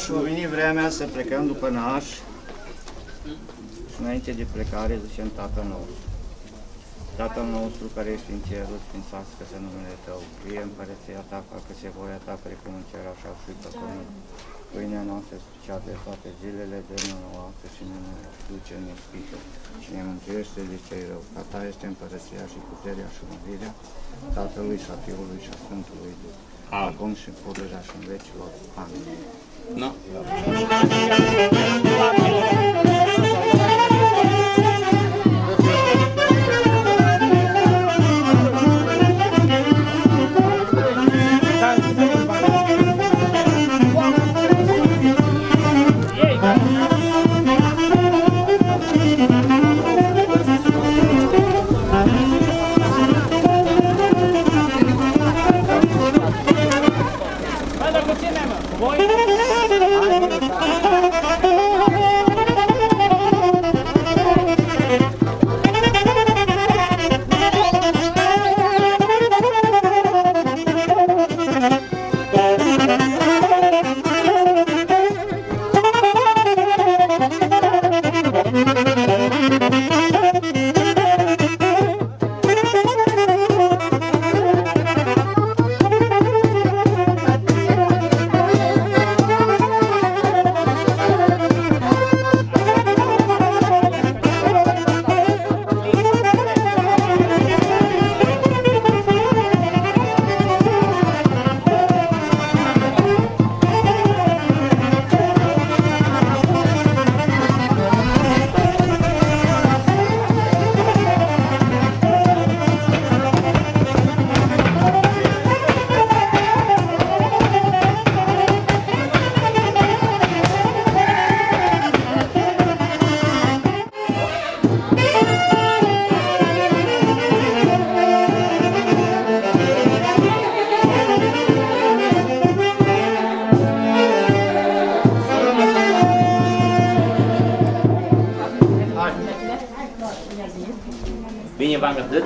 Naș, a venit vremea să plecăm după Naș. Și înainte de plecare zicem Tatăl nostru. Tatăl nostru care ești în cerul, sfințească-se numele Tău, vie împărăția Ta, facă-se voia Ta, precum în cer, așa și pe pământ. Pâinea noastră cea de toate zilele, dă-ne nouă astăzi și nu ne duce în ispită, și ne mântuiește de cei rău. A Ta este împărăția și puterea și mărirea Tatălui și a Fiului și a Sfântului Duh, acum și pururea și în vecilor. Amin. No. Bine v-am găsit?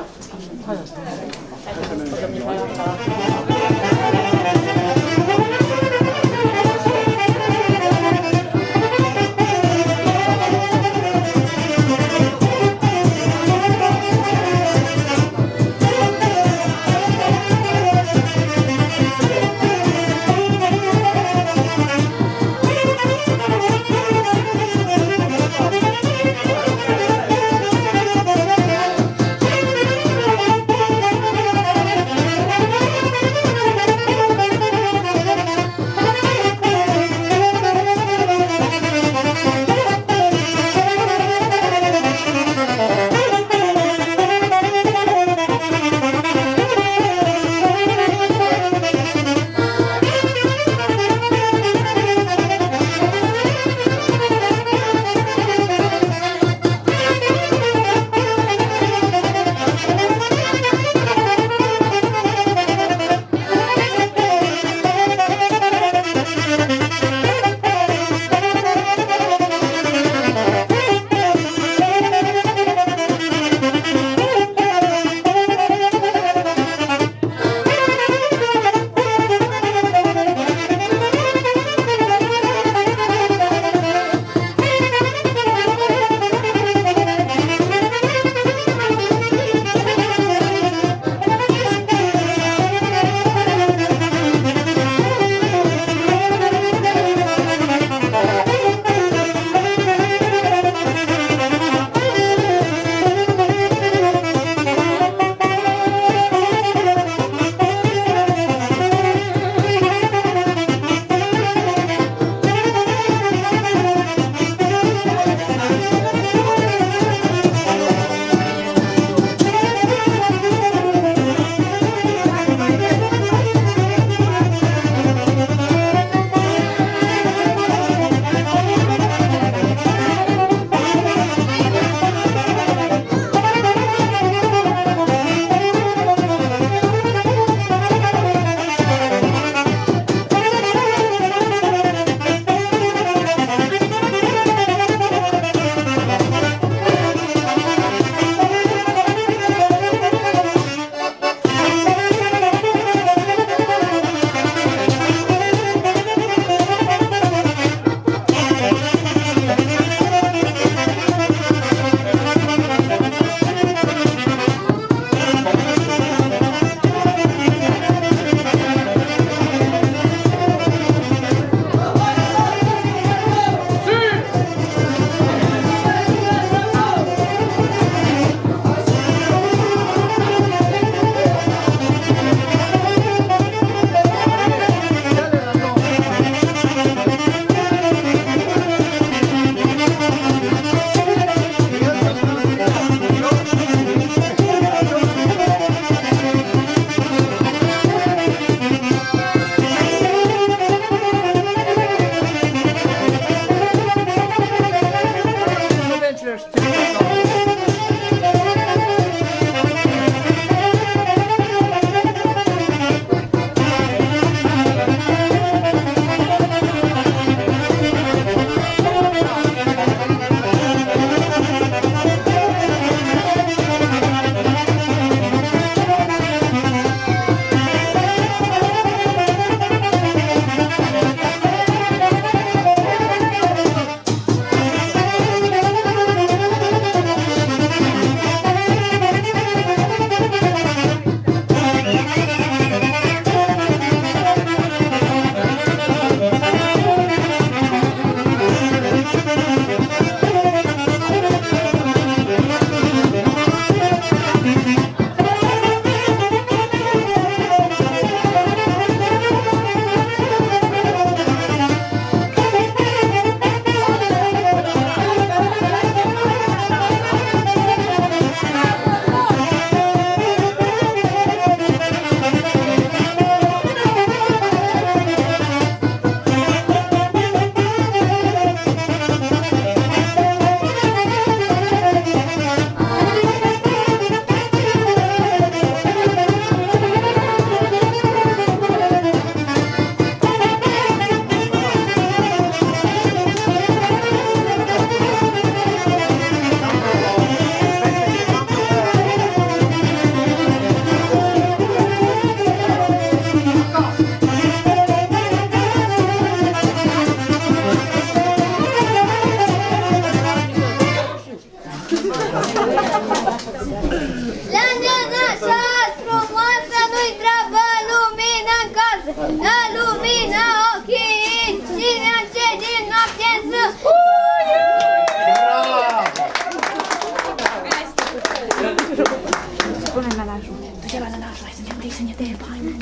Spune menajul. Tu ce la menajul, hai să ne să ne dea bani.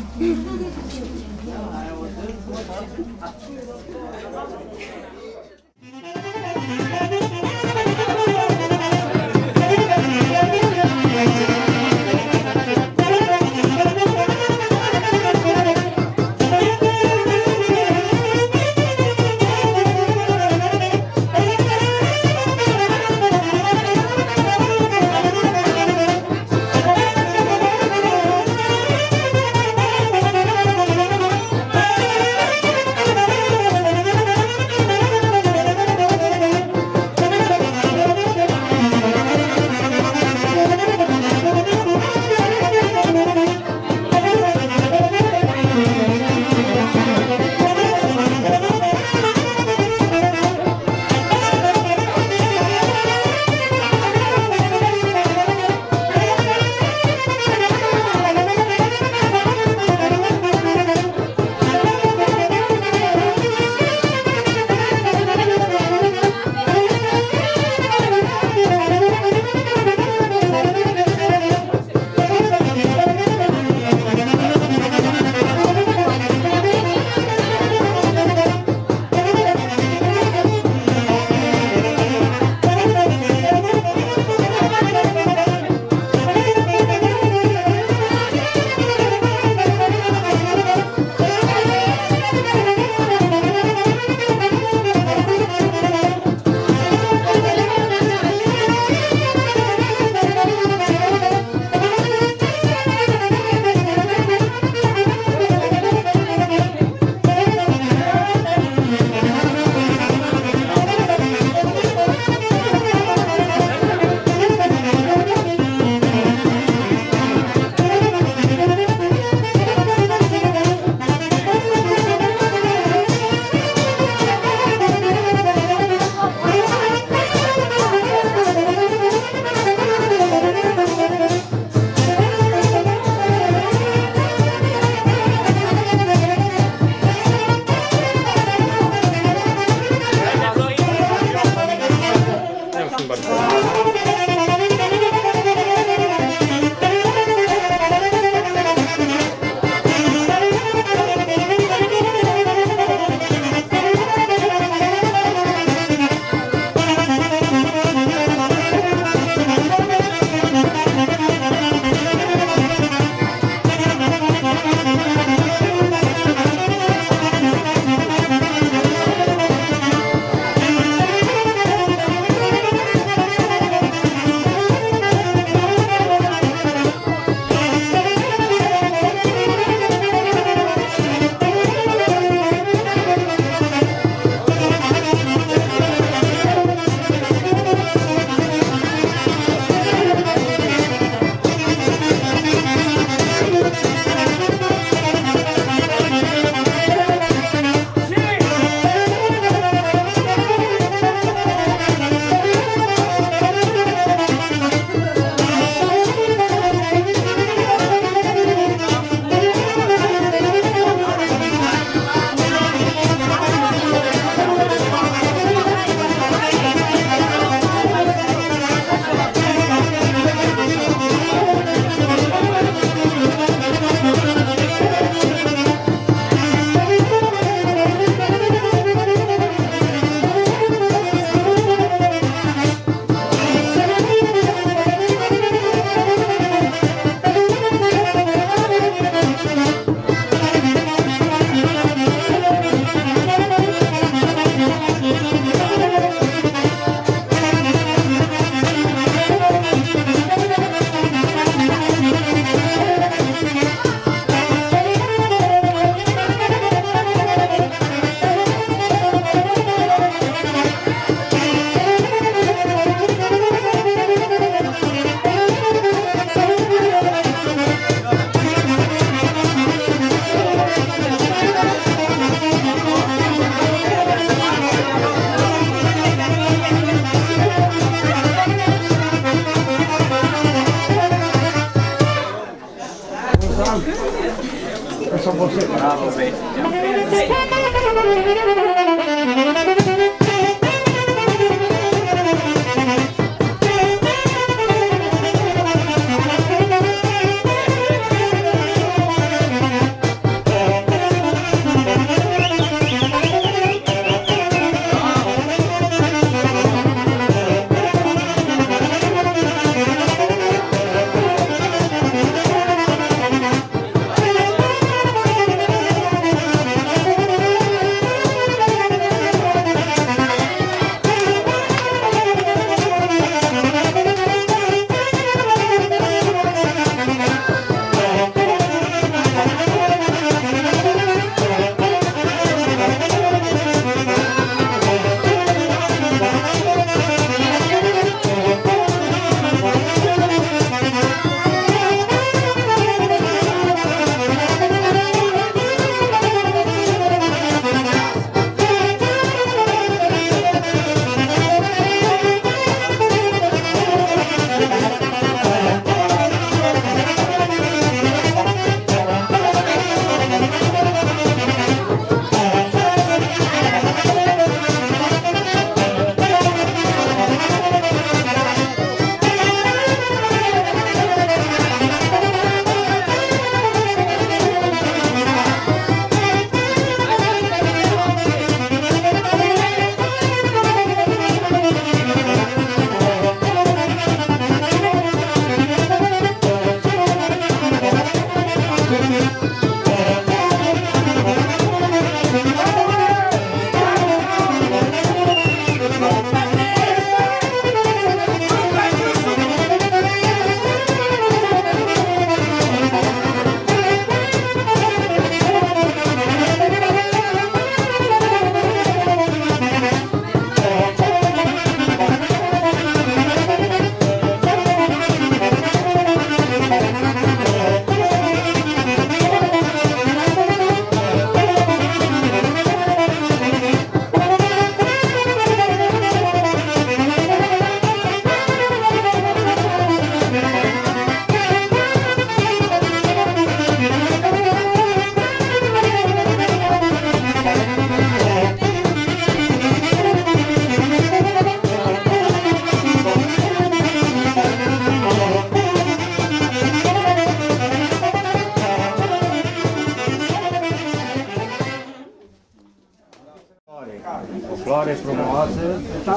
Só você. Bravo, bem.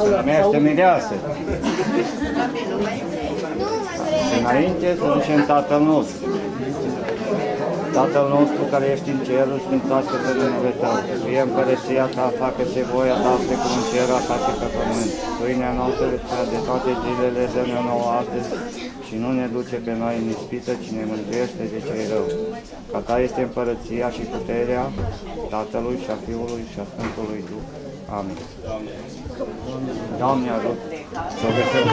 Se numește mireasă. Și înainte să zicem Tatăl nostru. Tatăl nostru care ești în cerul, sfințească-se numele Tău. Fie împărăția Ta, facă-se voia Ta, precum în cer, așa și pe pământ. Pâinea noastră de toate zilele, dă-ne nouă astăzi și nu ne duce pe noi în ispită, ci ne mântuiește de cei rău. Ca Ta este împărăția și puterea Tatălui și a Fiului și a Sfântului Duh. Amin. Doamne ajută să o găsăm.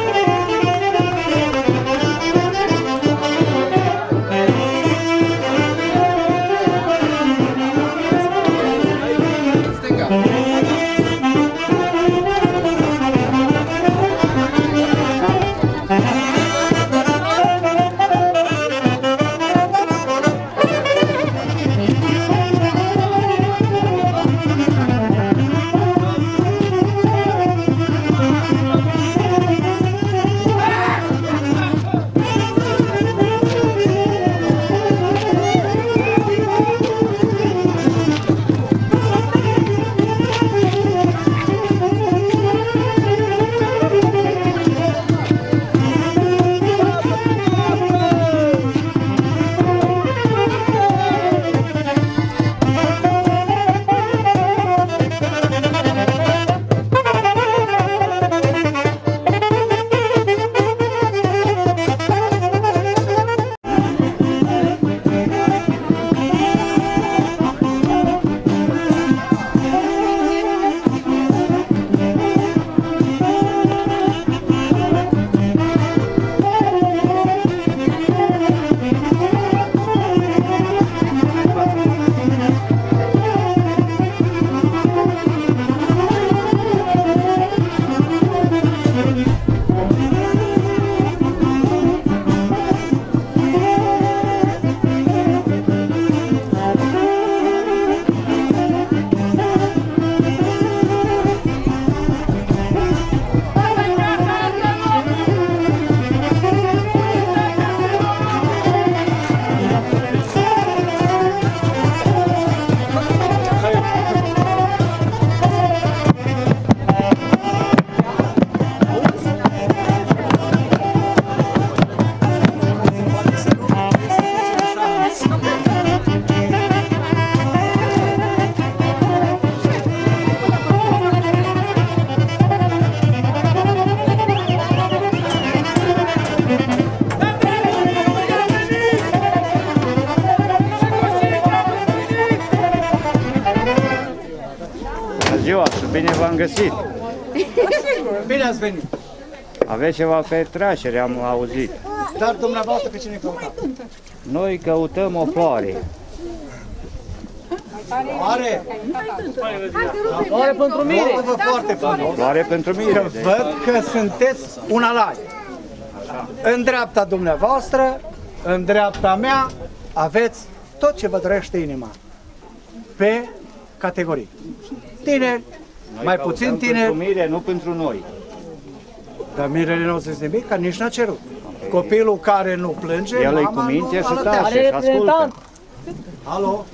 Ziua și bine v-am găsit! Bine ați venit! Aveți ceva petracere, am auzit. Dar dumneavoastră pe cine căutați? Noi căutăm o floare. Floare? Floare pentru mire! Vă foarte frumos! Floare pentru mire. Văd că sunteți un alai. În dreapta dumneavoastră, în dreapta mea, aveți tot ce vă dorește inima. Pe categorii. Tineri, mai puțin tineri. Pentru mire, nu pentru noi. Dar mirele nu zis nimic, că nici n-a cerut. Copilul care nu plânge, El e mama cu minte nu și alătează. tace și ascultă. Alo?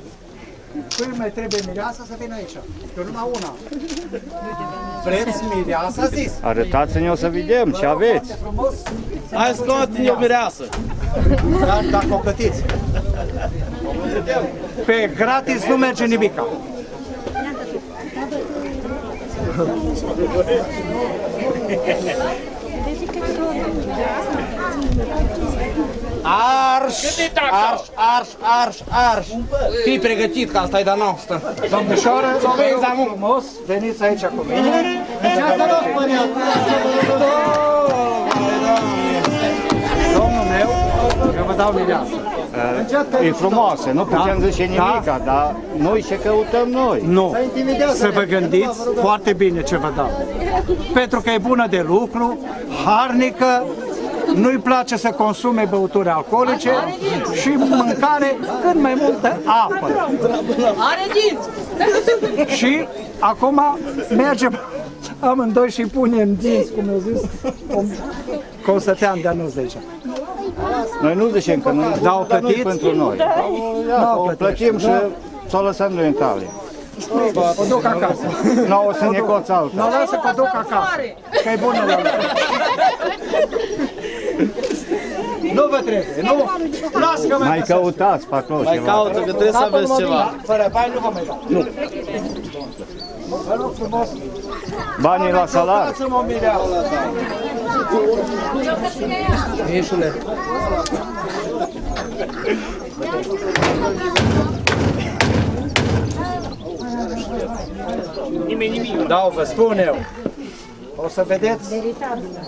Păi mai trebuie mireasa să vină aici, că numai una. Vreți mireasa, zis? Arătați-ne-o să vedem ce aveți. Frumos. Hai scoate-ne o mireasă! Dar dacă o gătiți. Pe gratis nu merge nimica. Arș, arș, arș, arș, arș. Fii pregătit că asta e de-a noastră. Domnișoară, vă frumos, veniți aici cu mine. Domnul meu, eu vă dau mireasă. E frumoasă, nu putem zice nimica, dar noi ce căutăm noi? Nu, să vă gândiți foarte bine ce vă dau. Pentru că e bună de lucru, harnică, nu-i place să consume băuturi alcoolice și mâncare cât mai multă apă. Are dinți! Și acum mergem amândoi și pune în dinți, cum eu zis, Constătean de anul de aici. Noi nu zicem că nu Da, o dar nu-i plătiți? pentru noi. O plătim și să o lăsăm noi în talie. O duc acasă. Nu, o să negoți alta. Nu, lasă că o duc acasă. Că e bună la mine. Nu vă trebuie, nu? Lasă că Mai căutați pe acolo Mai ceva. caută, că trebuie să aveți ceva. Fără bani nu vă mai dau. Nu. Vă rog frumos. Banii la salar. Dați-mi o mireasă. Mișule. Da, vă spun eu. O să vedeți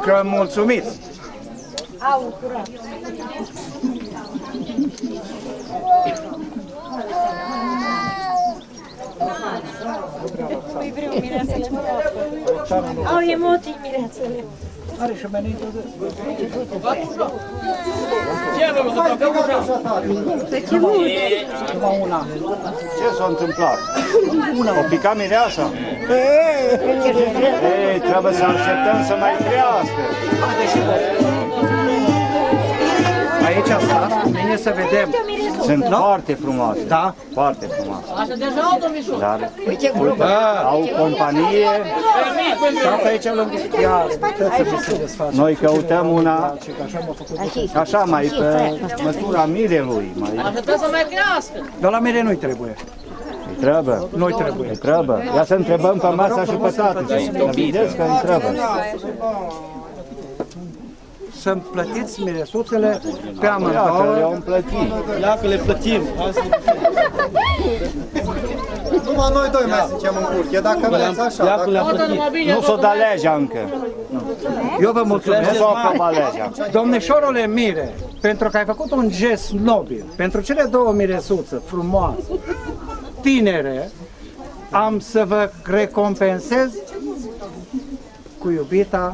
că mulțumiți. Au, curat. Păi vreau mireasele să au emoții mireasele. Are și menitul de... Numai una. Ce s-a întâmplat? O picat mireasa? Ei, trebuie să așteptăm să mai crească. Aici stați cu mine să vedem. Sunt foarte frumoase. Da? Foarte frumoase. Așa deja, domnișor. Dar au companie. Stați aici lângă. Iar, trebuie să vi se desface. Noi căutăm una Așa m-a făcut. așa mai pe măsura mirelui. Așa trebuie să mai crească. Dar la mire nu-i trebuie. Îi trebuie. Nu-i trebuie. Îi trebuie. Ia să întrebăm pe masa și pe tată. Să vedeți că îi trebuie. Să-mi plătiți miresuțele pe Ia că amândouă. le-am plătit. Ia că le plătim. Hai să Numai noi doi mai zicem în curche, dacă vreți așa. Ia că le-a Toată plătit. numai bine. Nu s-o da legea încă. Eu vă Nu mulțumesc. s-o aprobat legea. Domnișorule Mire, pentru că ai făcut un gest nobil, pentru cele două miresuțe frumoase, tinere, am să vă recompensez cu iubita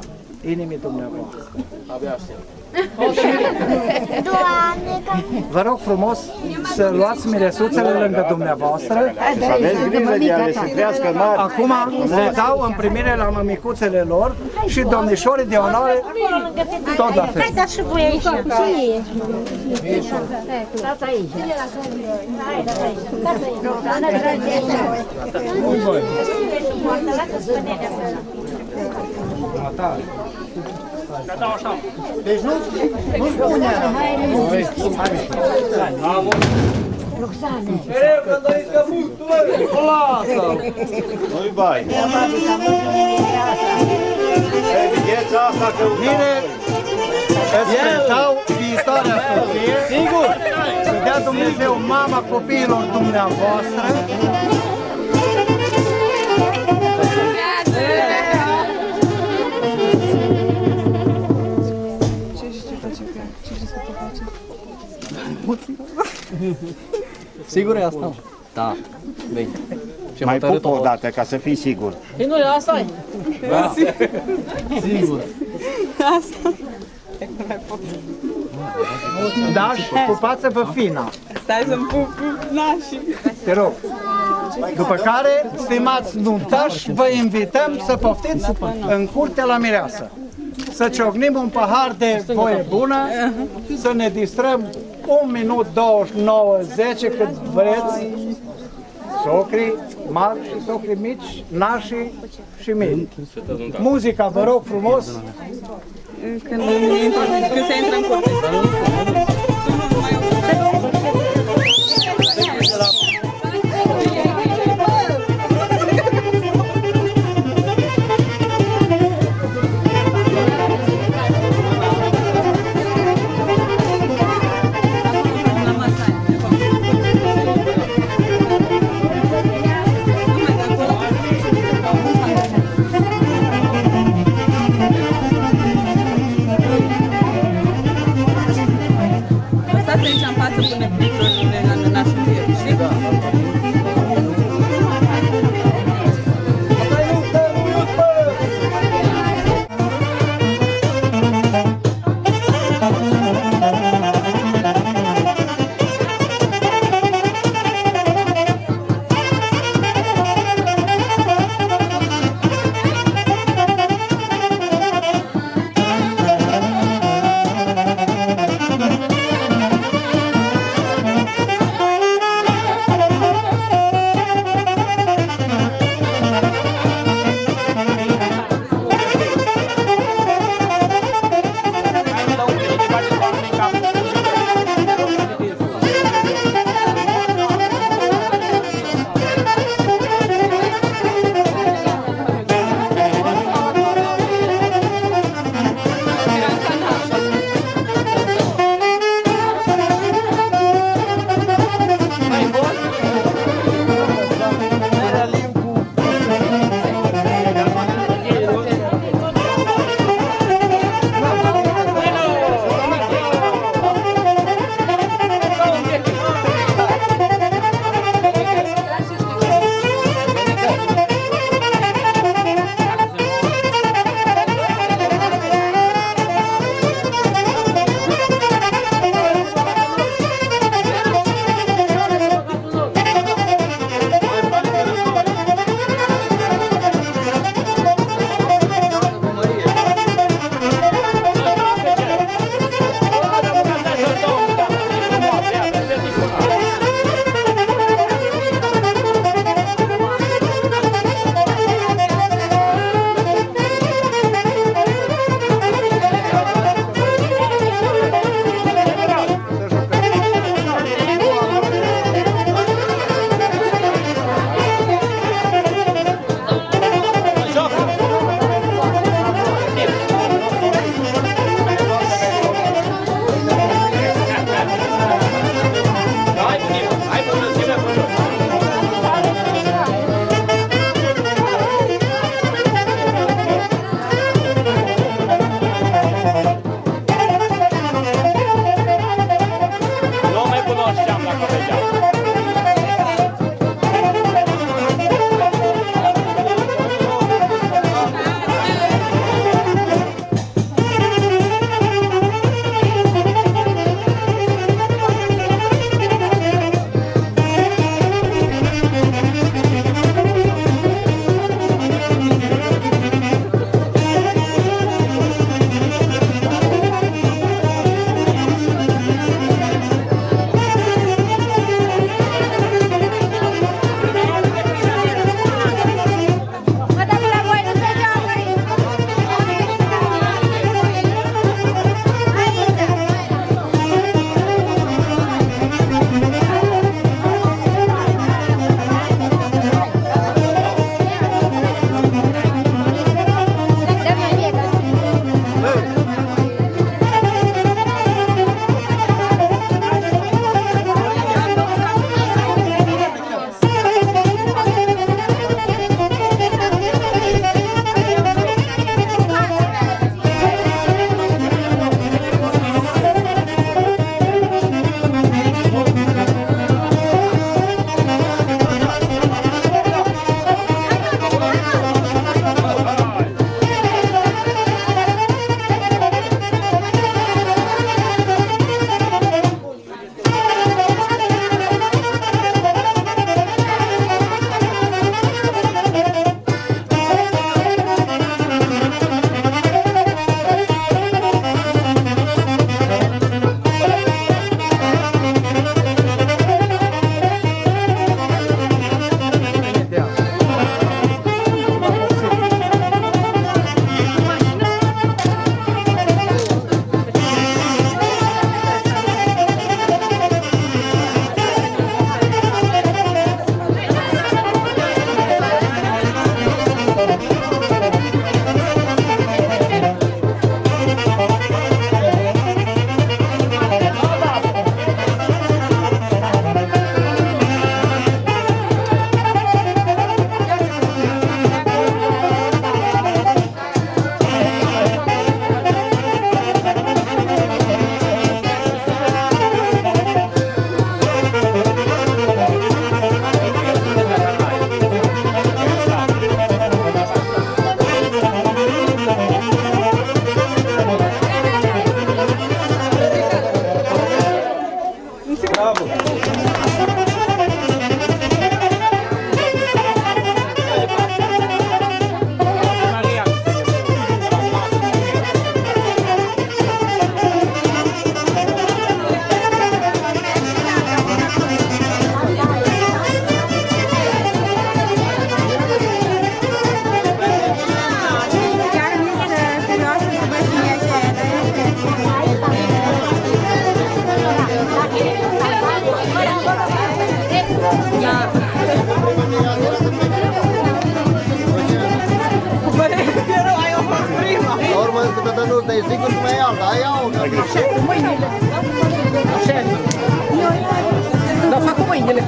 inimii dumneavoastră. Vă rog frumos să luați miresuțele lângă dumneavoastră. Să aveți grijă de ele, să crească mari. Acum le dau în primire la mămicuțele lor și domnișorii de onoare tot la fel. Hai, dați și voi aici. Dați aici. Hai, dați aici. Deci nu spune. Nu-i bai. Vedeți asta că Mire, îți cântau viitoarea soție. Sigur? Să dea Dumnezeu mama copiilor dumneavoastră. Sigur e asta? Da. Bine. mai pupă o dată ca să fii sigur. Păi nu, asta e. Sigur. Da, și pupați-vă fina. Stai să-mi pup nașii. Te rog. După care, stimați nuntași, vă invităm să poftiți în curte la mireasă. Să ciocnim un pahar de voie bună, să ne distrăm 1 minut 29, 10 cât vreți, socrii mari și socrii mici, nașii și mici. Muzica, vă rog frumos. Când se intră în curte. Aici în față pune picturile la nașul meu, știi? La urmă, câteodată nu dai sigur cum e alta, aia o Așa, cu mâinile. Așa. Dar fac cu mâinile.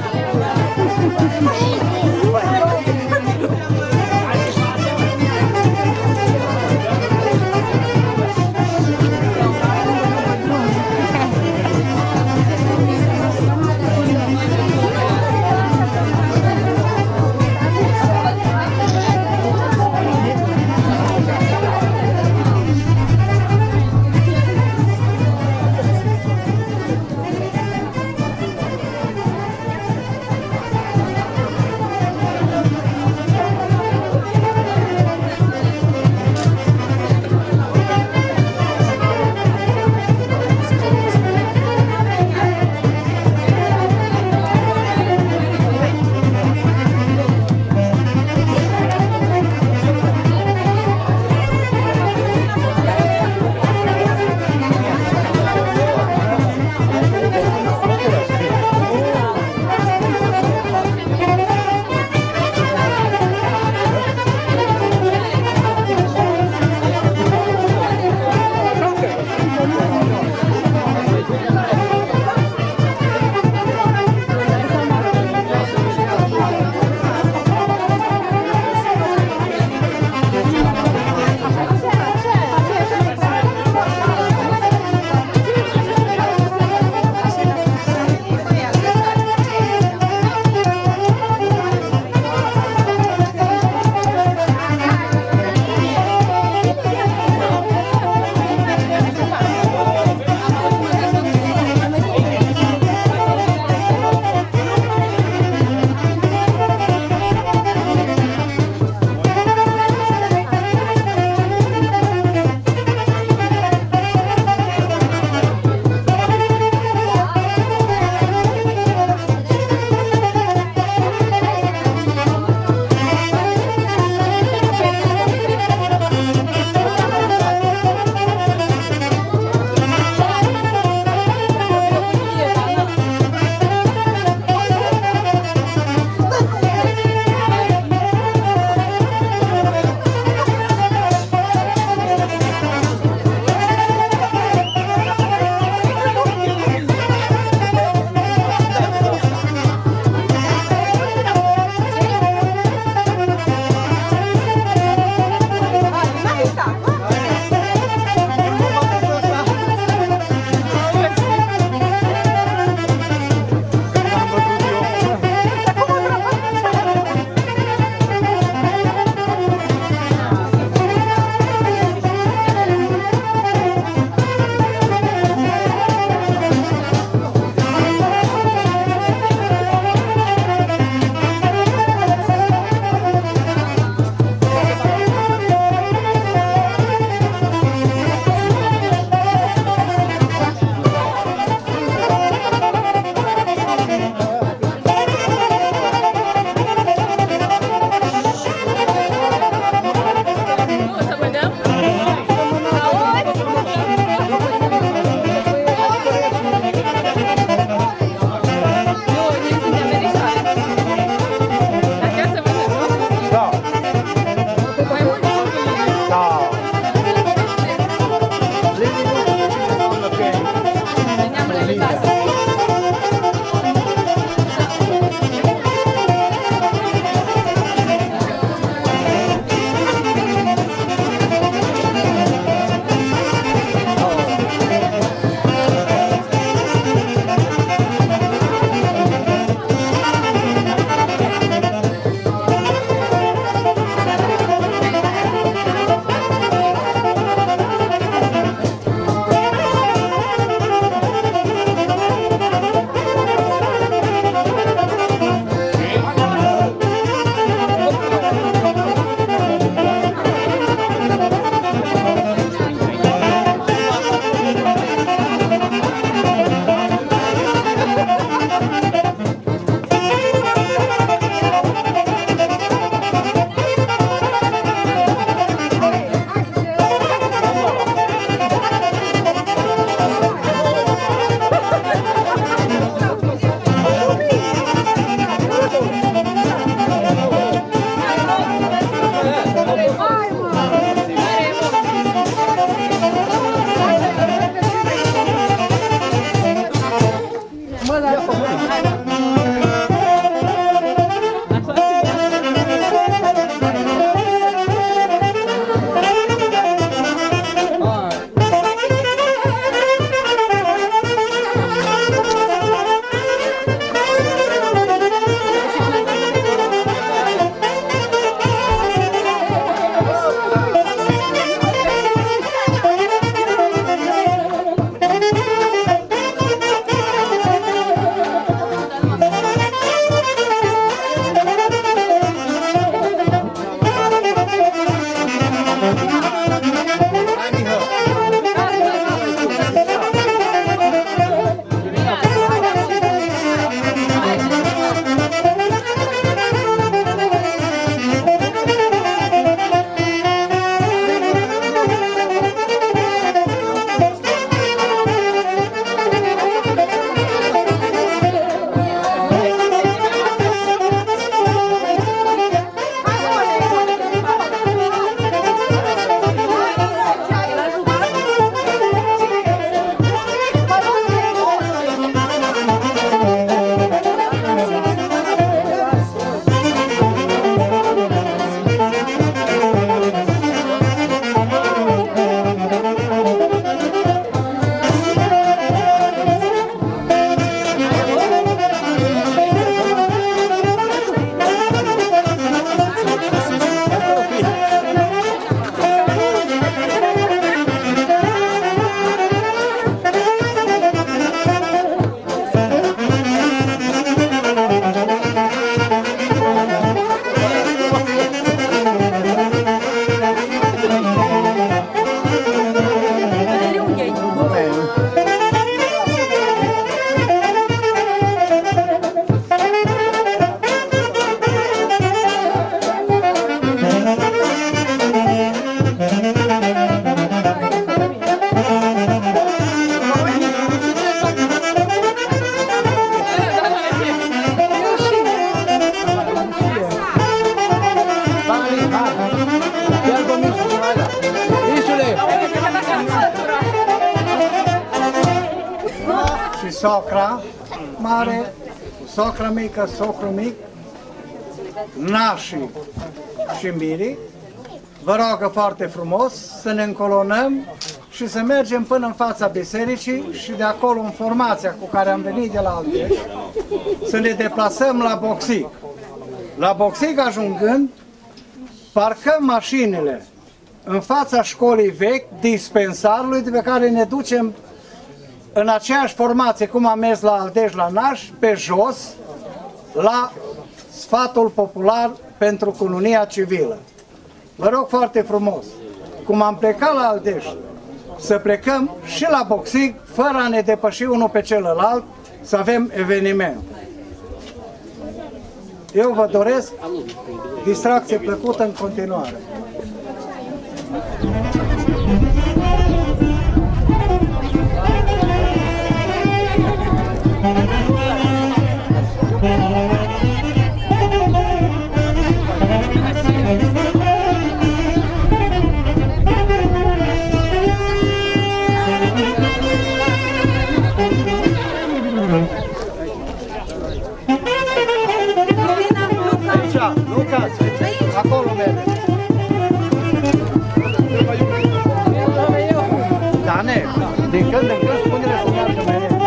și socra mare, socra mică, socru mic, nașii și mirii, vă rog foarte frumos să ne încolonăm și să mergem până în fața bisericii și de acolo în formația cu care am venit de la Alteș, să ne deplasăm la Boxic. La Boxic ajungând, parcăm mașinile în fața școlii vechi, dispensarului, de pe care ne ducem în aceeași formație cum am mers la Alteș la Naș, pe jos, la sfatul popular pentru cununia civilă. Vă rog foarte frumos, cum am plecat la Alteș, să plecăm și la Boxic, fără a ne depăși unul pe celălalt, să avem eveniment. Eu vă doresc distracție plăcută în continuare. Lucas, acolo merge. Dane, din când în când spune-le să meargă mai repede.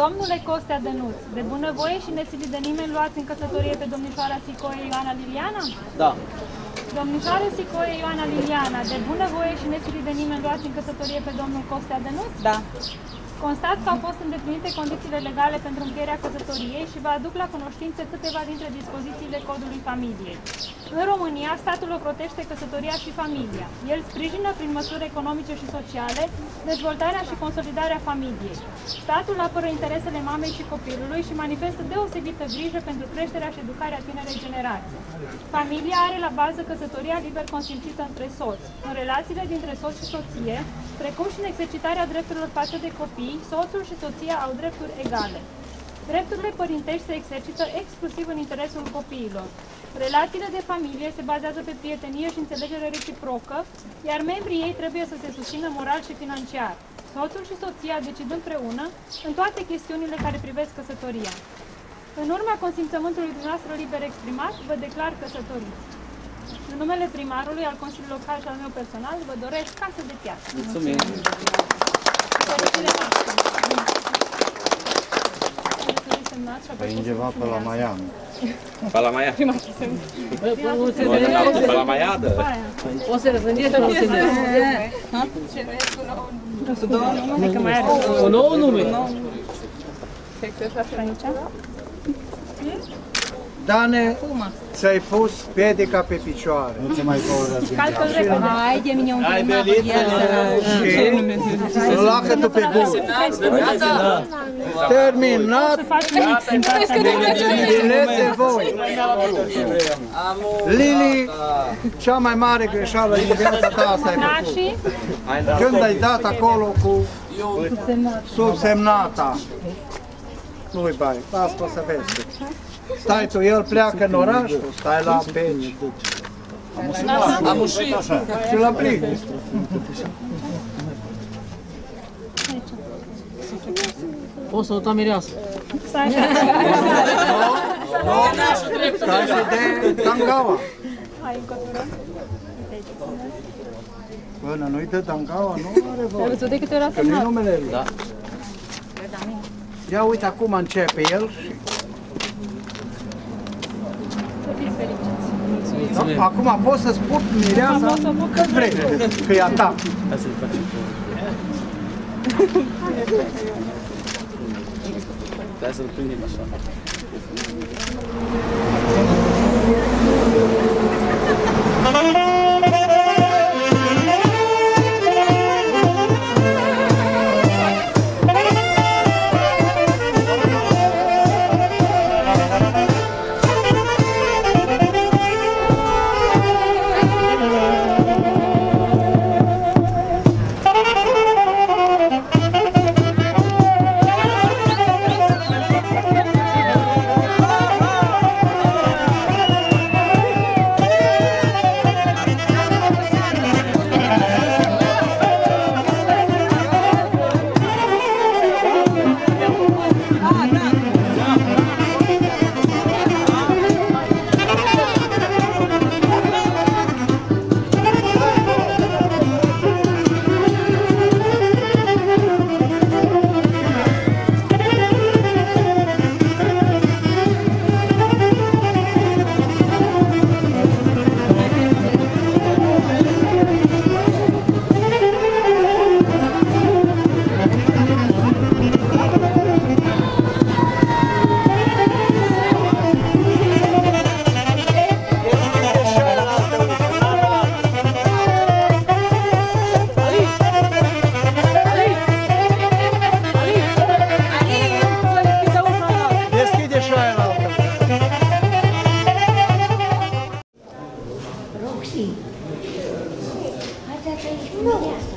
Domnule Costea Dănuț, de bunăvoie și nesilit de nimeni luați în căsătorie pe domnișoara Sicoie Ioana Liliana? Da. Domnișoara Sicoie Ioana Liliana, de bunăvoie și nesilit de nimeni luați în căsătorie pe domnul Costea Dănuț? Da. Constat că au fost îndeplinite condițiile legale pentru încheierea căsătoriei și vă aduc la cunoștință câteva dintre dispozițiile codului familiei. În România, statul ocrotește căsătoria și familia. El sprijină prin măsuri economice și sociale dezvoltarea și consolidarea familiei. Statul apără interesele mamei și copilului și manifestă deosebită grijă pentru creșterea și educarea tinerei generații. Familia are la bază căsătoria liber consimțită între soți. În relațiile dintre soț și soție, precum și în exercitarea drepturilor față de copii, soțul și soția au drepturi egale. Drepturile părintești se exercită exclusiv în interesul copiilor. Relațiile de familie se bazează pe prietenie și înțelegere reciprocă, iar membrii ei trebuie să se susțină moral și financiar. Soțul și soția decid împreună în toate chestiunile care privesc căsătoria. În urma consimțământului dumneavoastră liber exprimat, vă declar căsătoriți. În numele primarului, al Consiliului Local și al meu personal, vă doresc casă de piață. Mulțumim! Păi undeva pe la Miami. Pe la Maia. Pe la Maiadă. O să răzândești sau o să Un nou nume. Dane, ți-ai pus piedica pe picioare. Nu ți mai poți Calcă-l repede. Hai de mine un climat, Și lacătul pe gură. Terminat. Bilețe voi. Lili, cea mai mare greșeală din viața ta asta ai făcut. Nașii, Când ai dat acolo cu subsemnata. Nu-i bai, asta o să vezi. Stai tu, el pleacă în oraș, tu stai la peci. Am ușit. Și la plig. O să o ta mireasă. stai așa. Stai să de tangaua. Hai încotro. Până nu-i dă tangaua, nu are Ai voie. văzut de câte ori a Că nu-i semnat? numele lui. Da. Ia uite, acum începe el și... Să fiți fericiți. Da? Acum poți să-ți put mireasa cât vrei, că e a ta. Hai să-l facem. Hai să-l prindem așa. Deschide și aia la altă. Roxy, hai să trăiești cu mireasa.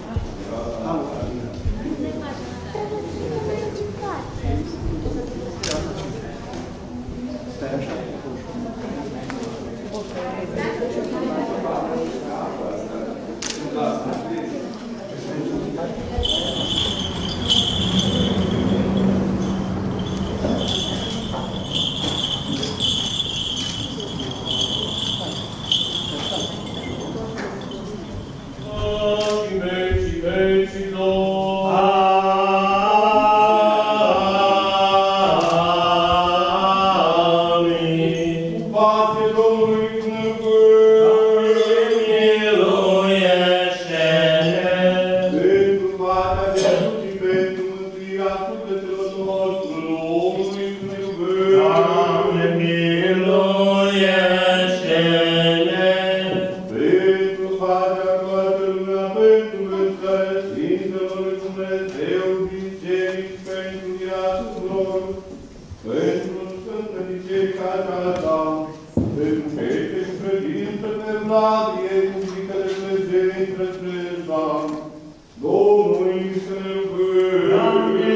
Doamne,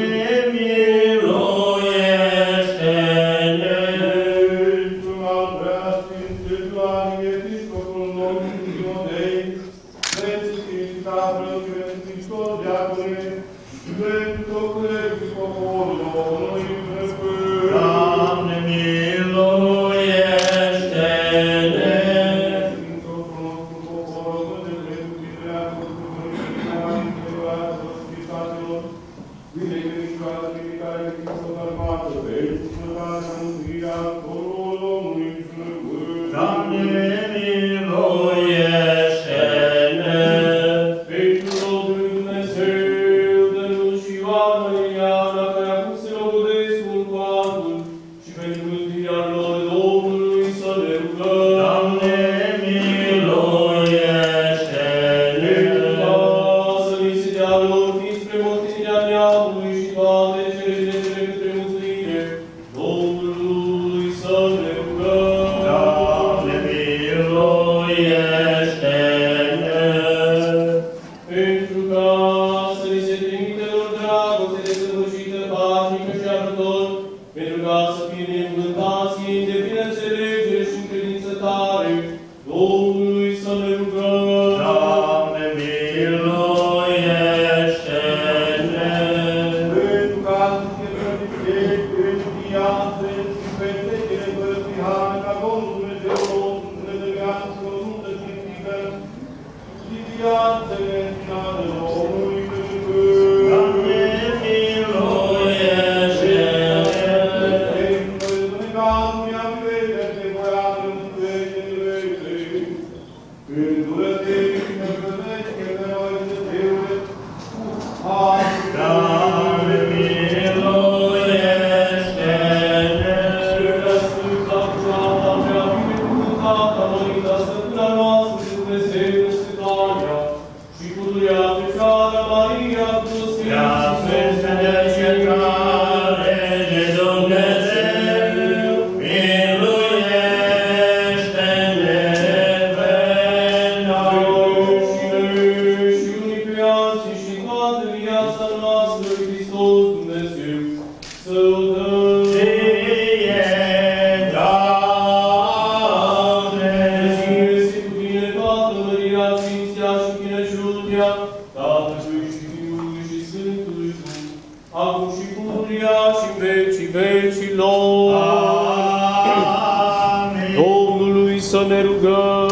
Domnului să ne rugăm.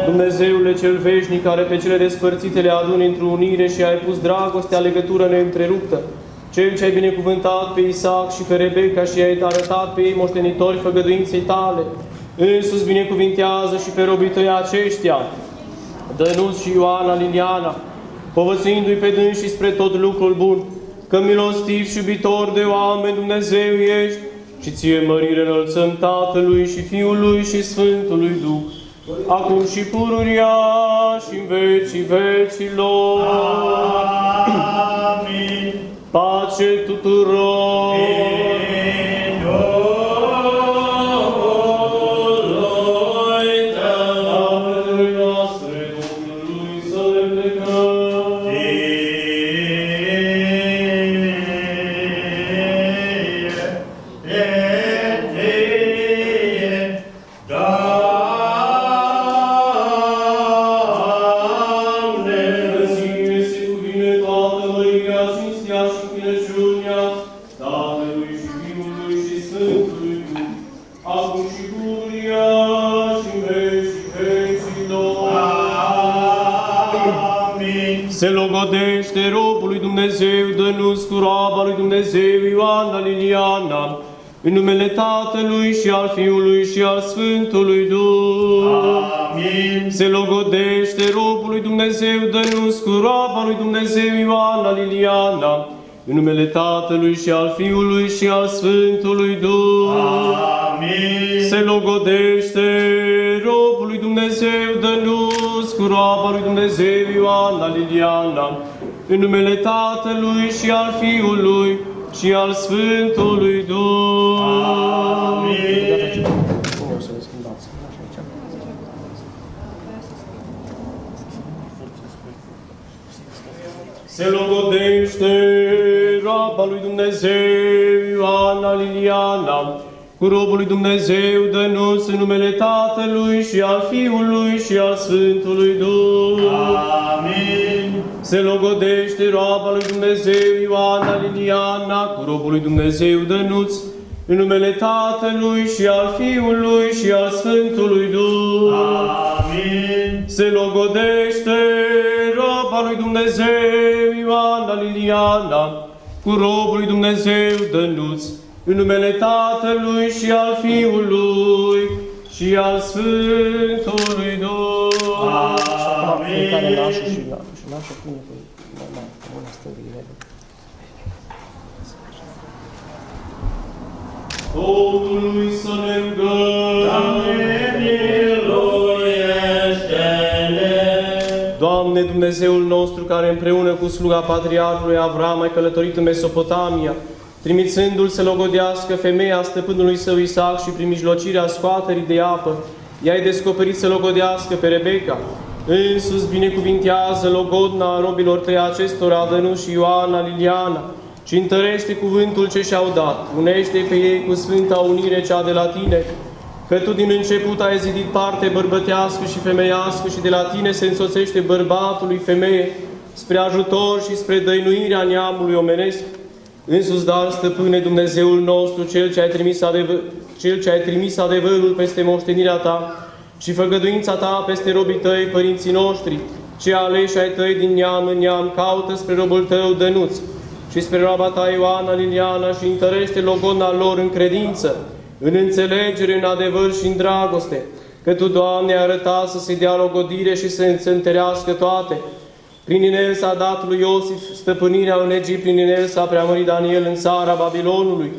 Dumnezeule cel veșnic, care pe cele despărțite le aduni într-o unire și ai pus dragostea, legătură neîntreruptă, Cel ce ai binecuvântat pe Isaac și pe Rebecca și ai arătat pe ei moștenitori făgăduinței tale, însuți binecuvintează și pe robii tăi aceștia, Dănuț și Ioana Liliana, povățuindu-i pe dânsii spre tot lucrul bun, că milostiv și iubitor de oameni Dumnezeu ești, și ție mărire înălțăm Tatălui și Fiului și Sfântului Duh, acum și pururia și în vecii vecilor. Amin. Pace tuturor! Se logodește robul lui Dumnezeu Dănuț cu roaba lui Dumnezeu Ioana Liliana, în numele Tatălui și al Fiului și al Sfântului Duh. Amin. Se logodește robul lui Dumnezeu Dănuț cu roaba lui Dumnezeu Ioana Liliana, în numele Tatălui și al Fiului și al Sfântului Duh. Amin. Se logodește robul lui Dumnezeu Dănuț cu roaba lui Dumnezeu Ioana Liliana, în numele Tatălui și al Fiului și al Sfântului Duh. Amin. Se logodește roaba lui Dumnezeu Ioana Liliana cu robul lui Dumnezeu Dănuț, în numele Tatălui și al Fiului și al Sfântului Duh. Amin. Se logodește roaba lui Dumnezeu Ioana Liliana cu robul lui Dumnezeu Dănuț, în numele Tatălui și al Fiului și al Sfântului Duh. Amin. Se logodește roaba lui Dumnezeu Ioana Liliana cu robul lui Dumnezeu Dănuț, în numele Tatălui și al Fiului și al Sfântului Duh. Amin. Domnului să ne rugăm. Doamne, Dumnezeul nostru, care împreună cu sluga Patriarhului Avram ai călătorit în Mesopotamia, trimițându-l să logodească femeia stăpânului său Isaac și prin mijlocirea scoaterii de apă, i-ai descoperit să logodească pe Rebecca. Însuți binecuvintează logodna robilor tăi acestora, Dănuț și Ioana Liliana, și întărește cuvântul ce și-au dat. Unește pe ei cu sfânta unire cea de la tine, că tu din început ai zidit parte bărbătească și femeiască și de la tine se însoțește bărbatului femeie spre ajutor și spre dăinuirea neamului omenesc. Însuți, dar, Stăpâne, Dumnezeul nostru, Cel ce ai trimis adevărul peste moștenirea ta și făgăduința ta peste robii tăi, părinții noștri, ce aleși ai tăi din neam în neam, caută spre robul tău Dănuț și spre roaba ta Ioana Liliana și întărește logodna lor în credință, în înțelegere, în adevăr și în dragoste, că Tu, Doamne, ai arătat să se dea logodire și să se întărească toate. Prin inel s-a dat lui Iosif stăpânirea în Egipt, prin inel s-a preamărit Daniel în țara Babilonului.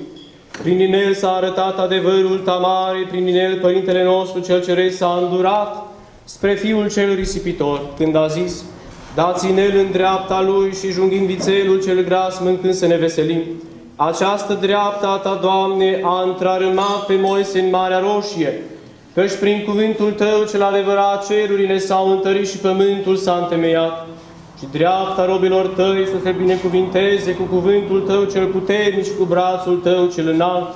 Prin inel s-a arătat adevărul Tamarii, prin inel Părintele nostru cel Ceresc s-a îndurat spre Fiul cel risipitor, când a zis: dați inel în dreapta lui și junghind vițelul cel gras, mâncând să ne veselim. Această dreapta a Ta, Doamne, a întrarâmat pe Moise în Marea Roșie, căci prin cuvântul Tău cel adevărat cerurile s-au întărit și pământul s-a întemeiat. Și dreapta robilor Tăi să se binecuvinteze cu cuvântul Tău cel puternic și cu brațul Tău cel înalt.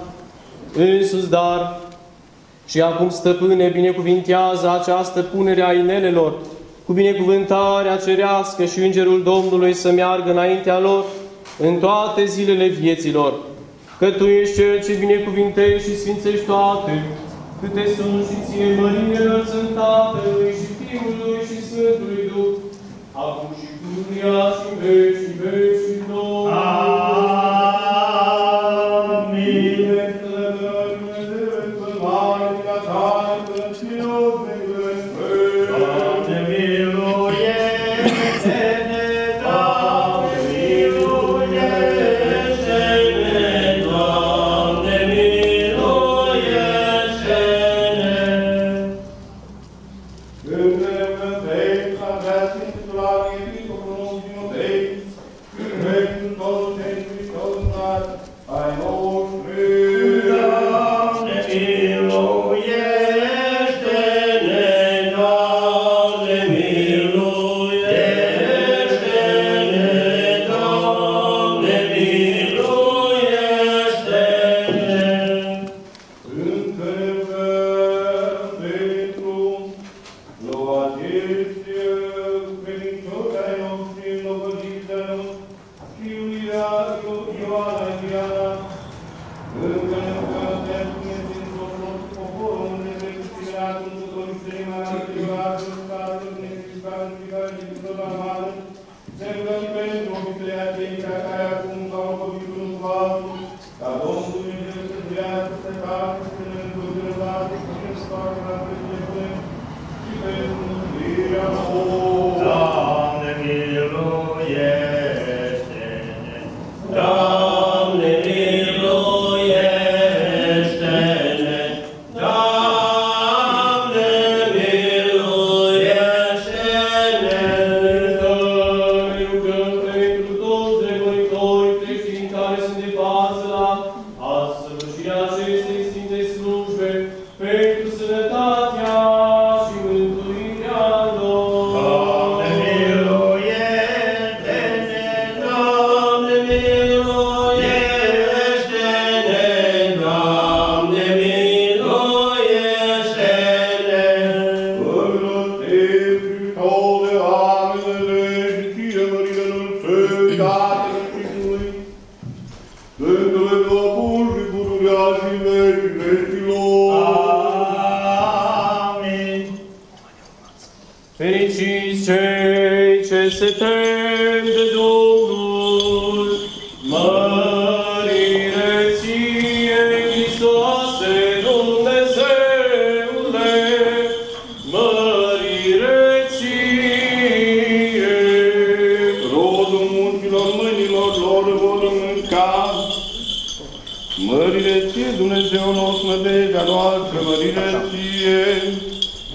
Însuți, dar, și acum, Stăpâne, binecuvintează această punere a inelelor, cu binecuvântarea cerească și Îngerul Domnului să meargă înaintea lor în toate zilele vieților. Că Tu ești Cel ce binecuvintești și sfințești toate, câte sunt și Ție mărimile sunt Tatălui și Fiului și Sfântului Duh, acum și pururea și în veci și veci și Domnul. Fericiți cei ce se tem de Domnul, mărire Ție, Hristoase, Dumnezeule, mărire Ție. Rodul munților mâinilor lor vor mânca. Mărire Ție, Dumnezeu nostru, nădejdea noastră, mărire Ție.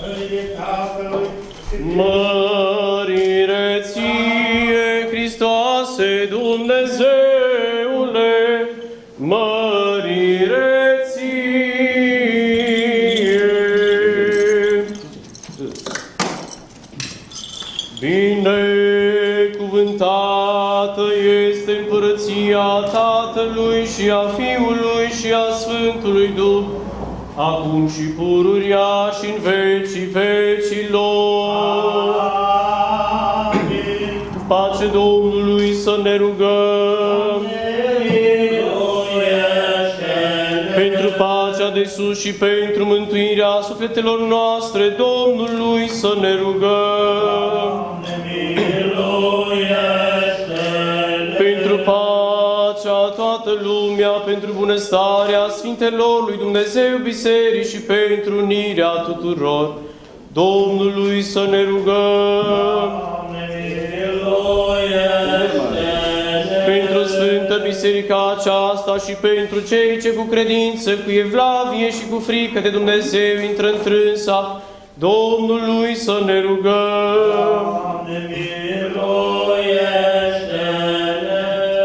Mărire Tatălui, mărire Ție, Hristoase, Dumnezeule, mărire Ție. Binecuvântată este împărăția Tatălui și a Fiului și a Sfântului Duh, acum și pururia și în vecii vecilor. Amin. Pace Domnului, să ne rugăm. Pentru pacea de sus și pentru mântuirea sufletelor noastre, Domnului, să ne rugăm. Pentru pacea toată toată lumea, pentru bunăstarea Sfintelor lui Dumnezeu Biserici și pentru unirea tuturor. Domnului să ne rugăm. Pentru Sfântă Biserica aceasta și pentru cei ce cu credință, cu evlavie și cu frică de Dumnezeu intră întrânsa, Domnului să ne rugăm.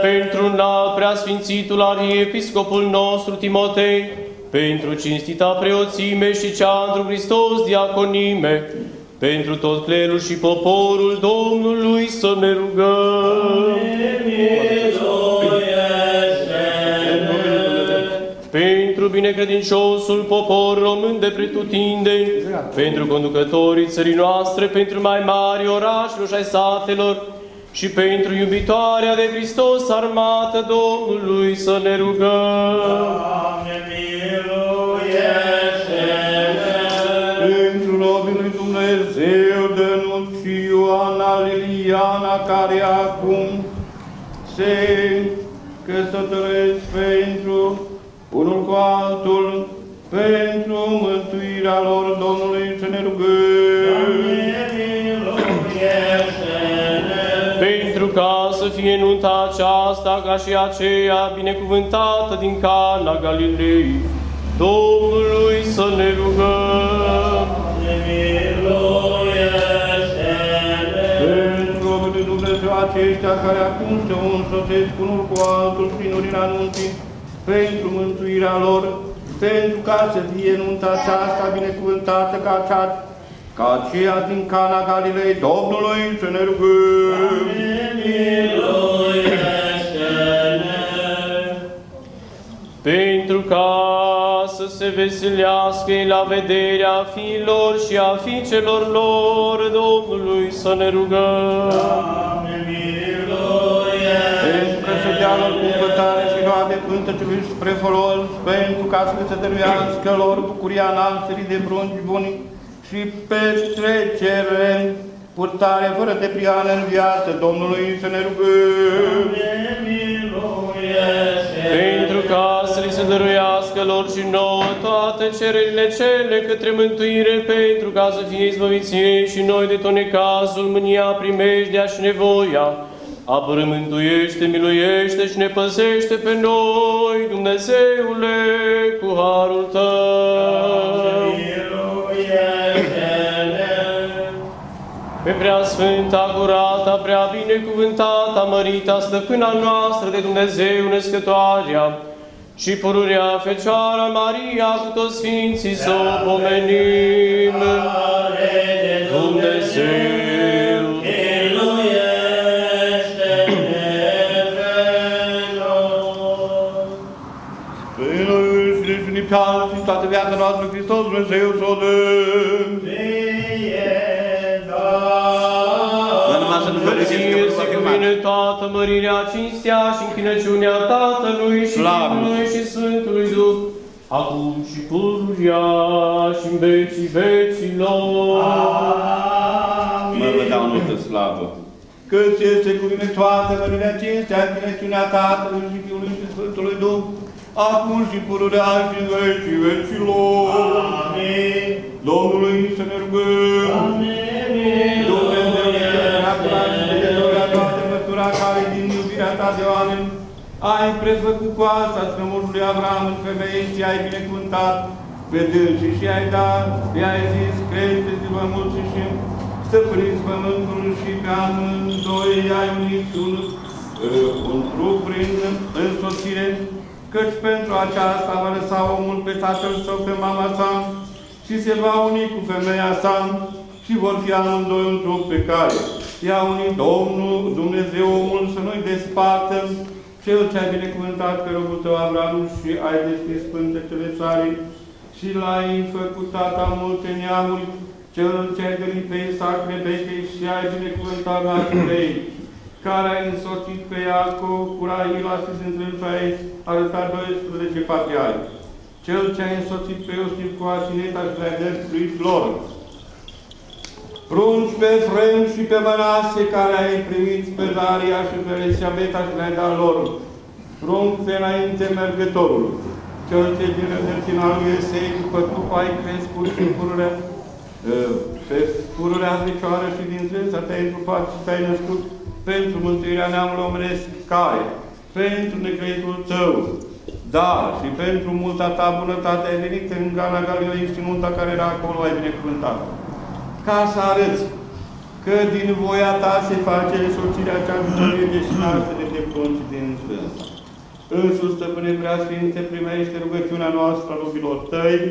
Pentru înalt preasfințitul arhiepiscopul nostru Timotei, pentru cinstita preoțime și cea întru Hristos diaconime, pentru tot clerul și poporul Domnului să ne rugăm. Pentru binecredinciosul popor român de pretutindeni, pentru conducătorii țării noastre, pentru mai mari orașelor și ai satelor, și pentru iubitoarea de Hristos armată Domnului să ne rugăm. Pentru robii lui Dumnezeu, Dănuț și Ioana Liliana, care acum se căsătoresc pentru unul cu altul, pentru mântuirea lor, Domnului să ne rugăm. Pentru ca să fie nunta aceasta, ca și aceea binecuvântată din Cana Galilei, Domnului să ne rugăm. Pentru robii lui Dumnezeu aceștia care acum se însotesc unul cu altul prin unirea nunții, pentru mântuirea lor, pentru ca să fie nunta aceasta binecuvântată ca aceea din Cana Galilei, Domnului să ne rugăm. Pentru ca să se veselească la vederea fiilor și a fiicelor lor, Domnului să ne rugăm. Pentru că să dea lor cumpătare și roade pântăcelui spre folos, pentru ca să se dăruiască lor bucuria nașterii de prunci buni și petrecere, purtare fără de prihană în viață, Domnului să ne rugăm. Pentru ca să li se dăruiască lor și nouă toate cererile cele către mântuire, pentru ca să fie izbăviți ei și noi de tot necazul, mânia, primejdea și nevoia. Apără, mântuiește, miluiește și ne păzește pe noi, Dumnezeule, cu harul Tău. Pe prea sfânta, curata, prea binecuvântata, mărita, stăpâna noastră de Dumnezeu născătoarea și pururea Fecioara Maria cu toți sfinții să o pomenim. Dumnezeu, și toată viața noastră, Hristos Dumnezeu să o dăm. Ție să cuvine toată mărirea, cinstea și închinăciunea Tatălui și Fiului și Sfântului Duh, acum și pururia și în vecii vecilor. Mă vă dau multă slavă. Că ție se cuvine toată mărirea, cinstea, închinăciunea Tatălui și Fiului și Sfântului Duh, acum și pururea și în vecii vecilor. Amin. Domnului să ne rugăm. Amin. Dumnezeu, toate măsura care din iubirea ta de oameni ai prefăcut cu asta strămoșului Avram în femeie și ai binecuvântat pe dânsii și ai dat, i-ai zis, crește-ți-vă mulți și stăpâniți pământul și pe amândoi i-ai unit un trup prin însoțire, căci pentru aceasta va lăsa omul pe tatăl său, pe mama sa și se va uni cu femeia sa și vor fi amândoi un trup pe care i-a unit Domnul Dumnezeu omul să nu-i despartă. Cel ce ai binecuvântat pe robul tău Avram și ai deschis pântecele țarii și l-ai făcut tata multe neamuri, cel ce ai gărit pe Isaac, Rebechei și ai binecuvântat nașul ei, care ai însoțit pe Iacov, cu Rahila și dintre ai arătat 12 patriarhi. Cel ce ai însoțit pe Iosif cu Asineta și le-ai dăruit lor. Prunci pe Efrem și pe Mănase, care ai primit pe Daria și pe Elisabeta și le-ai dat lor. Prunc-te înainte mergătorului, cel ce din rădăcina lui Iesei, după trup ai crescut și pe pururea zicioară și din zânța te-ai întrupat și te-ai născut pentru mântuirea neamului omenesc care, pentru necreitul tău, dar și pentru multa ta bunătate ai venit în Gana Galilei și nunta care era acolo ai binecuvântat. Ca să arăți că din voia ta se face însoțirea cea victorie deșinată de plon și din Sfânt. Însuși, Stăpâne Preasfinte, primește rugăciunea noastră a rubilor tăi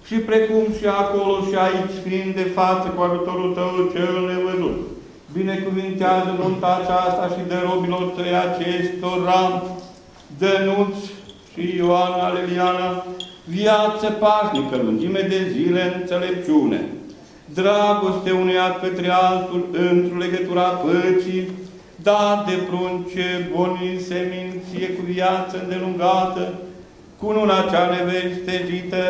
și precum și acolo și aici, fiind de față cu ajutorul tău cel nevăzut, binecuvintează nunta aceasta și dă robilor tăi acestora, Dănuț și Ioana Liliana, viață pașnică, lungime de zile, înțelepciune, dragoste uneia către altul într-o legătura păcii, dat de prunce, boni, seminție cu viață îndelungată, cu luna cea nevestegită,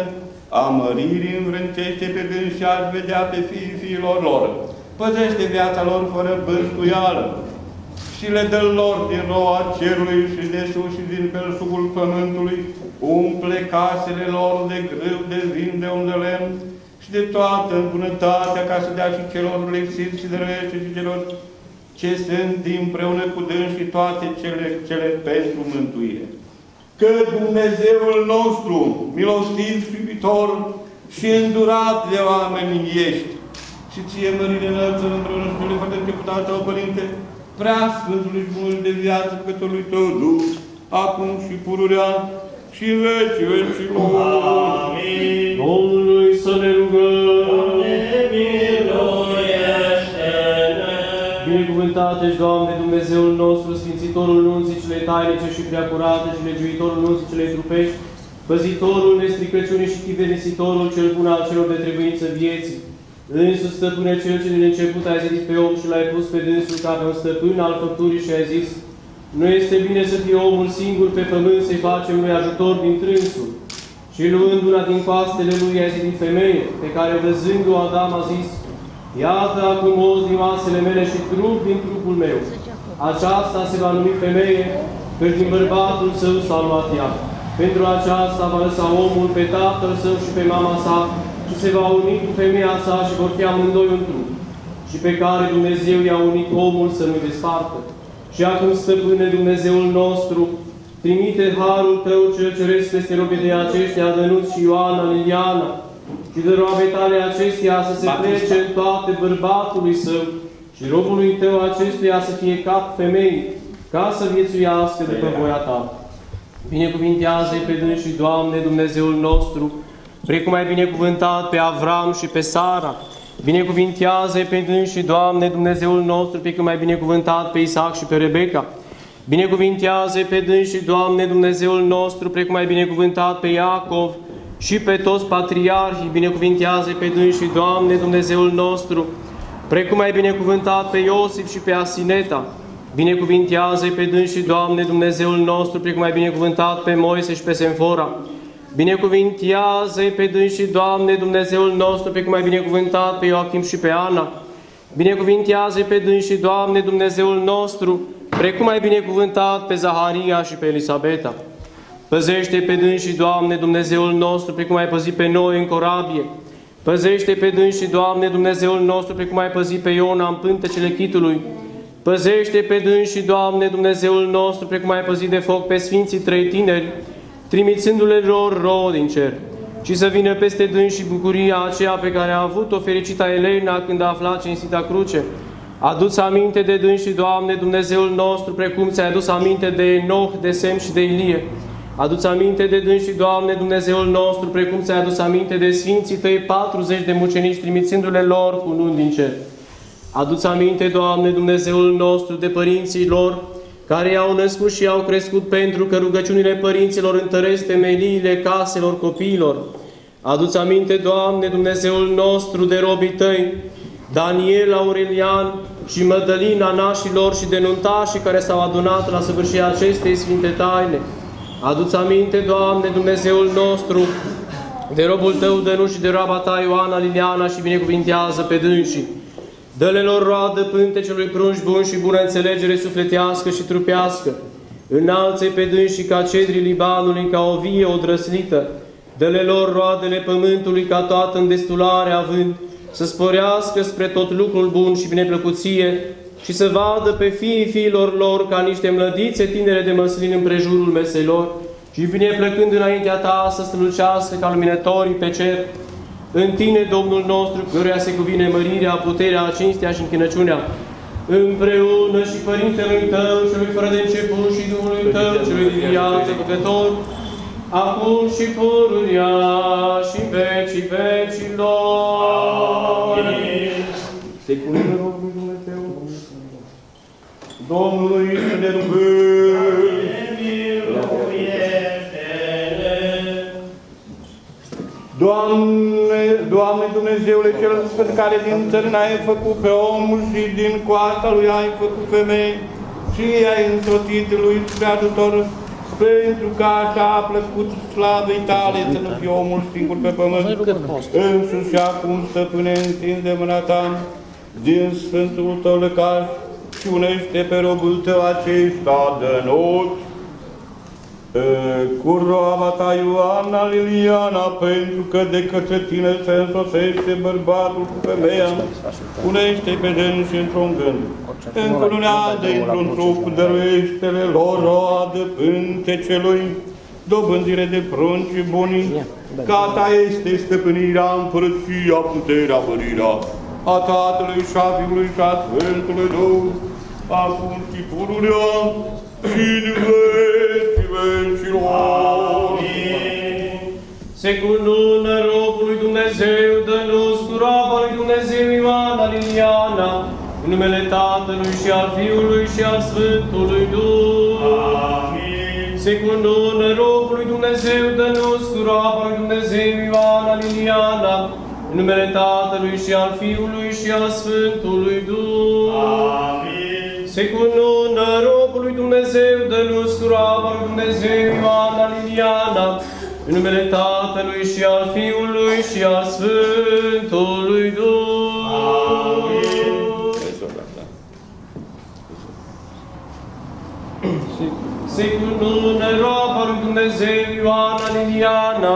a măririi învrâncește pe dâns și aș vedea pe fiilor lor. Păzește viața lor fără bântuială și le dă lor din roa cerului și de sus și din belșugul pământului, umple casele lor de grâu, de vin, de om de lemn și de toată bunătatea ca să dea și celor lipsiți și dăruiește și celor ce sunt împreună cu dâns și toate cele pentru mântuire. Că Dumnezeul nostru, milostiv și iubitor și îndurat de oameni ești, și ție mărire înălțăm împreună și cele fără începutat tău, Părinte, prea Sfântului și bunului de viață, Păcătorului tău, Duh, acum și pururea și vecii vecilor. Amin. Domnului să ne rugăm. Doamne, miluiește-ne. Binecuvântat ești, Doamne, Dumnezeul nostru, Sfințitorul nunții cele tainice și preacurate și legiuitorul nunții cele trupești, păzitorul nestricăciunii și chivenisitorul cel bun al celor de trebuință vieții. Însuși, Stăpâne, cel ce din început ai zidit pe om și l-ai pus pe dânsul ca pe un stăpân al făpturii și ai zis: nu este bine să fie omul singur pe pământ, să-i facem lui ajutor din trânsul. Și luând una din coastele lui, ai zidit femeie, pe care văzându Adam a zis: iată acum os din oasele mele și trup din trupul meu. Aceasta se va numi femeie, pentru din bărbatul său s-a luat ea. Pentru aceasta va lăsa omul pe tatăl său și pe mama sa și se va uni cu femeia sa și vor fi amândoi un trup. Și pe care Dumnezeu i-a unit omul să nu despartă. Și acum, Stăpâne, Dumnezeul nostru, trimite harul Tău cel ceresc peste robii de aceștia, Dănuț și Ioana, Liliana, și de roabe tale acestea să se plece în toate bărbatului său și robului Tău acestuia să fie cap femei, ca să viețuiască după voia Ta. Binecuvintează-i pe dânsii, Doamne, Dumnezeul nostru, precum ai binecuvântat pe Avram și pe Sara. Binecuvintează-i pe dânsii, Doamne, Dumnezeul nostru, precum ai binecuvântat pe Isaac și pe Rebecca. Binecuvintează-i pe dânsii, Doamne, Dumnezeul nostru, precum ai binecuvântat pe Iacov și pe toți patriarhii. Binecuvintează-i pe dânsii, Doamne, Dumnezeul nostru, precum ai binecuvântat pe Iosif și pe Asineta. Binecuvintează-i pe dânsii, Doamne, Dumnezeul nostru, precum ai binecuvântat pe Moise și pe Semfora. Binecuvintează-i pe dânsii, Doamne, Dumnezeul nostru, precum ai binecuvântat pe Ioachim și pe Ana. Binecuvintează-i pe dânsii, Doamne, Dumnezeul nostru, precum ai binecuvântat pe Zaharia și pe Elisabeta. Păzește pe dânsii, Doamne, Dumnezeul nostru, precum ai păzit pe noi în corabie. Păzește pe dânsii, Doamne, Dumnezeul nostru, precum ai păzit pe Iona în pântecele chitului. Păzește pe dânsii, Doamne, Dumnezeul nostru, precum ai păzit de foc pe Sfinții trei tineri, trimițându-le lor rouă din cer. Și să vină peste dânsii bucuria aceea pe care a avut-o fericita Elena când a aflat cinstita cruce. Adu-ți aminte de dânsii, Doamne, Dumnezeul nostru, precum ți-ai adus aminte de Enoch, de Sem și de Ilie. Adu-ți aminte de dânsii, Doamne, Dumnezeul nostru, precum ți-ai adus aminte de Sfinții Tăi 40 de mucenici, trimițându-le lor cu luni din cer. Adu-ți aminte, Doamne, Dumnezeul nostru, de părinții lor, care i-au născut și i-au crescut, pentru că rugăciunile părinților întăresc temeliile caselor copiilor. Adu-ți aminte, Doamne, Dumnezeul nostru, de robii Tăi, Daniel, Aurelian și Mădălina, nașilor și de nuntașii care s-au adunat la săvârșirea acestei sfinte taine. Adu-ți aminte, Doamne, Dumnezeul nostru, de robul Tău, Dănuț, și de roaba Ta, Ioana, Liliana, și binecuvintează pe dânsii. Dă-le lor roadă pântecelui prunci bun și bună înțelegere sufletească și trupească. Înalță-i pe dânsii ca cedrii Libanului, ca o vie odrăsnită. Dă-le lor roadele pământului ca toată îndestulare având, să sporească spre tot lucrul bun și bineplăcuție și să vadă pe fiilor lor ca niște mlădițe tinere de măslin împrejurul meselor și bineplăcând înaintea ta să strălucească ca luminătorii pe cer. În tine, Domnul nostru, căruia se cuvine mărirea, puterea, cinstea și închinăciunea, împreună și Părintelui Tău, celui fără de început și Duhului Tău, celui din viață Făcător, acum și pururia și în vecii vecilor. Secundă rogul Dumnezeu, Domnului să ne rugăm. Doamne Dumnezeule cel Sfânt, care din țărână ai făcut pe om și din coasta lui ai făcut femei și ai însoțit lui spre ajutor, pentru că așa a plăcut slavei tale să nu fie omul singur pe pământ. Însuși acum, Stăpâne, întinde mâna ta din Sfântul tău lăcaș și unește pe robul tău acesta de noți cu roaba ta Ioana Liliana, pentru că de către tine se însoțește bărbatul cu femeia, unește pe dânsi într-un gând, încununează într-un trup, dăruiește-le lor roadă pântecelui, dobândire de prunci buni, ca ta este stăpânirea, împărăția, puterea, mărirea a Tatălui și a Fiului și a Sfântului Duh, acum și pururea și în vecii vecilor. Amin. Se cunună robului Dumnezeu, dă-nos cu roaba lui Dumnezeu Ioana Liliana, în numele Tatălui și al Fiului și al Sfântului Duh. Amin. Se cunună robului Dumnezeu, dă-nos cu roaba lui Dumnezeu Ioana Liliana, în numele Tatălui și al Fiului și al Sfântului Duh. Amin. Se cunună robului Dumnezeu, dă-nos cu roaba lui Dumnezeu Ioana Liliana, în numele Tatălui și al Fiului și al Sfântului Duh. Amin. Se cunună roaba lui Dumnezeu Ioana Liliana,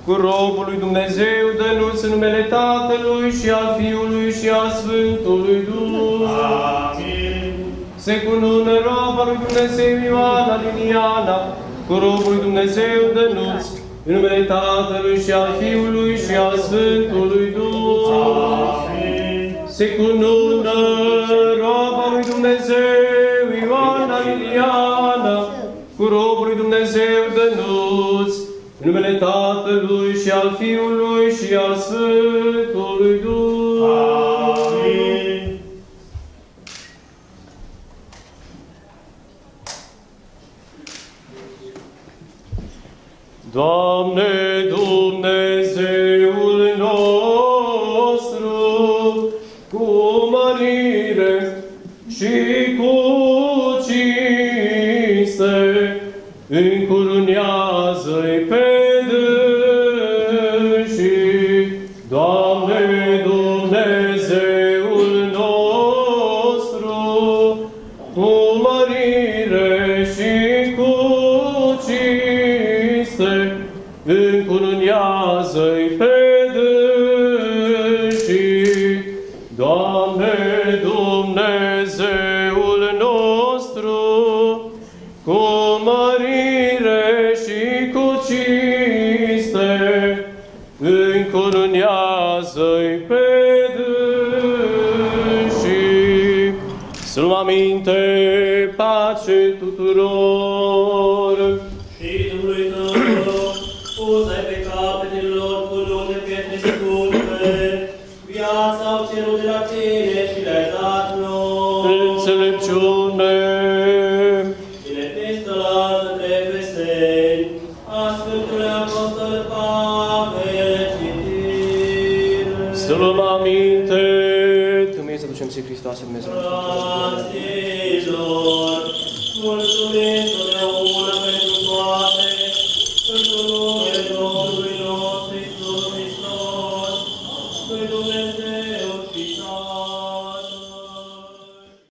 cu robul lui Dumnezeu, dă-nos în numele Tatălui și al Fiului și al Sfântului Duh. Amin. Se cunună roaba lui Dumnezeu Ioana Liliana, cu robul lui Dumnezeu, dă-nos în numele Tatălui și al Fiului și al Sfântului Duh. Amin. Se cunună roaba lui Dumnezeu Ioana Liliana, cu robul lui Dumnezeu, dă-nos în numele Tatălui și al Fiului și al Sfântului Duh. Amin. Doamne Dumnezeul nostru, cu mărire și cu cinste, încurunează-i pe dânsii. Doamne Dumnezeul nostru, cu mărire și cu cinste, încurunează-i pe dânsii. Doamne Dumnezeul nostru, cu mărire și cu cinste, încurunează-i pe dânsii. Să luăm aminte, pace tuturor. Și Duhului tău, pus-ai pe capetele lor cu lune pietre scumpe, viața au cerut de la tine și le-ai dat lor. Înțelepciune. Din epistola de Efeseni, a Sfântului Apostol Pavel, citire. Să luăm aminte, Dumnezeu să ducem să Hristos, Dumnezeu. Fraților,